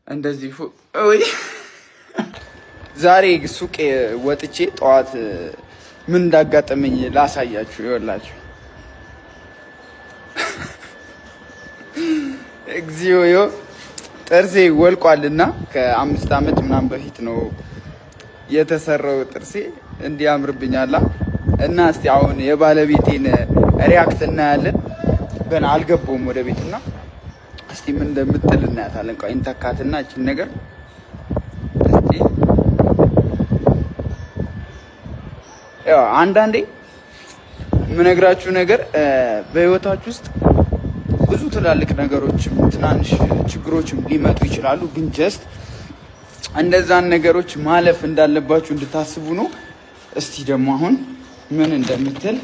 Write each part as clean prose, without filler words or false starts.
እንደዚህ ወይ ዛሬ ሱቅ ወጥቼ ጠዋት ምን እንዳጋጠመኝ ላሳያችሁ። ይኸውላችሁ እግዚኦ ጥርሴ ወልቋልና ከ5 አመት ምናምን በፊት ነው የተሰራው ጥርሴ እንዲያምርብኛላ እና እስቲ አሁን የባለቤቴን ሪያክት እናያለን። ገና አልገባውም ወደ ቤትና እስቲ ምን እንደምትል እናያታለን። ቆይ እንተካትና እቺን ነገር እስቲ ያው አንዳንዴ የምነግራችሁ ነገር በህይወታችሁ ውስጥ ብዙ ትላልቅ ነገሮችም ትናንሽ ችግሮችም ሊመጡ ይችላሉ። ግን ጀስት እንደዛን ነገሮች ማለፍ እንዳለባችሁ እንድታስቡ ነው። እስቲ ደግሞ አሁን ምን እንደምትል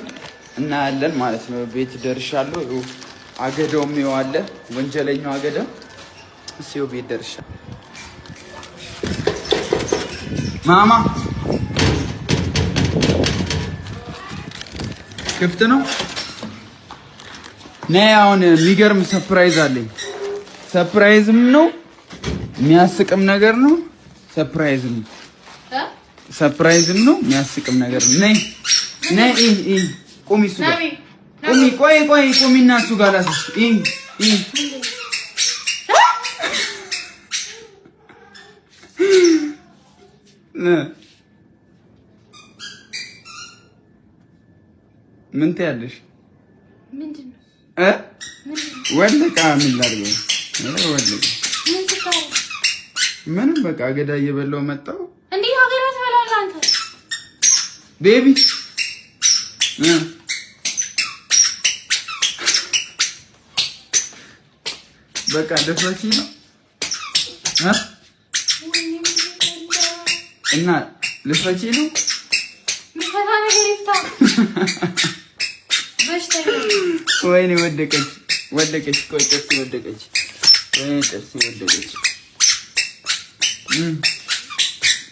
እናያለን ማለት ነው። ቤት ደርሻለሁ። አገዳውም ይዋለ ወንጀለኛው አገዳ እሲው ቤት ደርሻለሁ። ማማ ክፍት ነው። ነይ አሁን የሚገርም ሰርፕራይዝ አለኝ። ሰርፕራይዝም ነው የሚያስቅም ነገር ነው። ሰርፕራይዝም ነው የሚያስቅም ነገር ነው። ነይ ነይ ቁሚ እሱ ጋር ቁሚ። ቆይ ቁሚና እሱ ጋር ላስሽ። ምን ትያለሽ? ምንድነው? ወለቃ ምን ላድርገው? ወለቃ ምንም በቃ አገዳ እየበላው መጣው። እንዴት አገዳ ትበላለህ አንተ? ቤቢ በቃ ደፍረሽ ነው እና ልፈጪ ነው። ምፈታ ነገር ይፍታ። በሽተኛ ወይኔ ወደቀች። ቆይ ጥርስ ወደቀች። ወይኔ ጥርስ ወደቀች።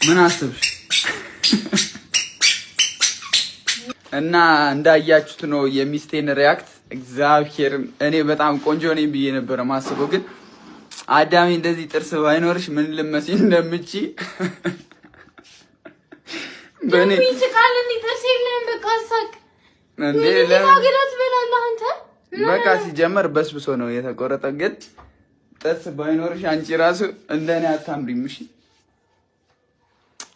ምን አሰብሽ? እና እንዳያችሁት ነው የሚስቴን ሪያክት። እግዚአብሔር እኔ በጣም ቆንጆ ነኝ ብዬ ነበር ማስበው፣ ግን አዳሚ እንደዚህ ጥርስ ባይኖርሽ ምን ልመስይ እንደምቺ በኔ ይስቃልኝ። ጥርስ የለም በቃ ሳቅ እንዴ ለማግራት በላላህ አንተ። በቃ ሲጀመር በስብሶ ነው የተቆረጠ፣ ግን ጥርስ ባይኖርሽ አንቺ ራሱ እንደኔ አታምሪም። እሺ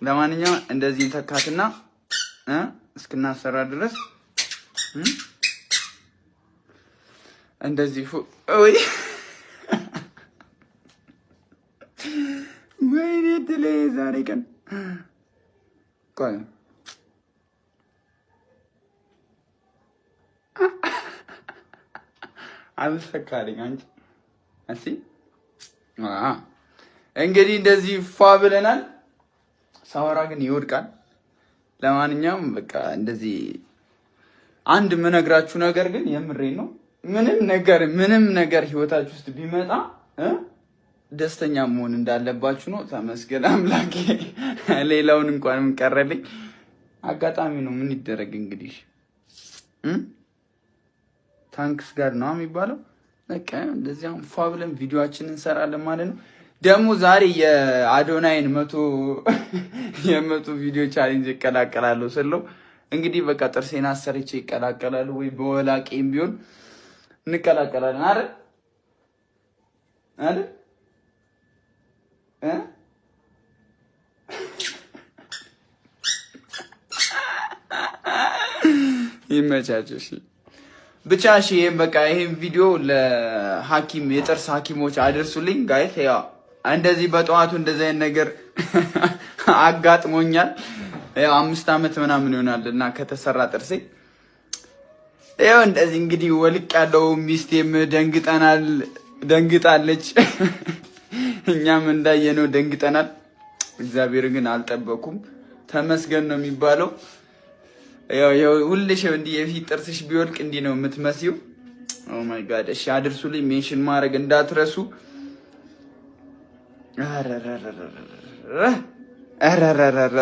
ለማንኛውም እንደዚህ ተካትና እስክናሰራ ድረስ እንደዚህ ወይ ወይኔ ድሌ ዛሬ ቀን ቆይ አልሰካልኝ አንቺ እሺ። እንግዲህ እንደዚህ ፏ ብለናል። ሳወራ ግን ይወድቃል። ለማንኛውም በቃ እንደዚህ አንድ የምነግራችሁ ነገር ግን የምሬን ነው። ምንም ነገር ህይወታችሁ ውስጥ ቢመጣ ደስተኛ መሆን እንዳለባችሁ ነው። ተመስገን አምላኬ። ሌላውን እንኳን ምን ቀረልኝ፣ አጋጣሚ ነው። ምን ይደረግ እንግዲህ ታንክስ ጋር ነው የሚባለው። በቃ እንደዚህ አሁን ፏ ብለን ቪዲዮአችንን እንሰራለን ማለት ነው። ደግሞ ዛሬ የአዶናይን 100 ቪዲዮ ቻሌንጅ ይቀላቀላለሁ ስለው እንግዲህ በቃ ጥርሴን አሰርቼ ይቀላቀላሉ ወይ በወላቄም ቢሆን እንቀላቀላለን አይደል? ይመቻችሽ ብቻ። እሺ በቃ ይሄን ቪዲዮ ለሐኪም የጥርስ ሐኪሞች አድርሱልኝ ጋይስ። ያው እንደዚህ በጠዋቱ እንደዚህ አይነት ነገር አጋጥሞኛል። ያው 5 አመት ምናምን ይሆናል እና ከተሰራ ጥርሴ ያው እንደዚህ እንግዲህ ወልቅ ያለው ሚስቴም ደንግጣለች። እኛም እንዳየነው ደንግጠናል። እግዚአብሔር ግን አልጠበኩም። ተመስገን ነው የሚባለው። ያው ሁልሽ እንዲህ የፊት ጥርስሽ ቢወልቅ እንዲህ ነው የምትመስዪው። ኦ ማይ ጋድ። እሺ አድርሱልኝ፣ ሜንሽን ማድረግ እንዳትረሱ። አረረረረ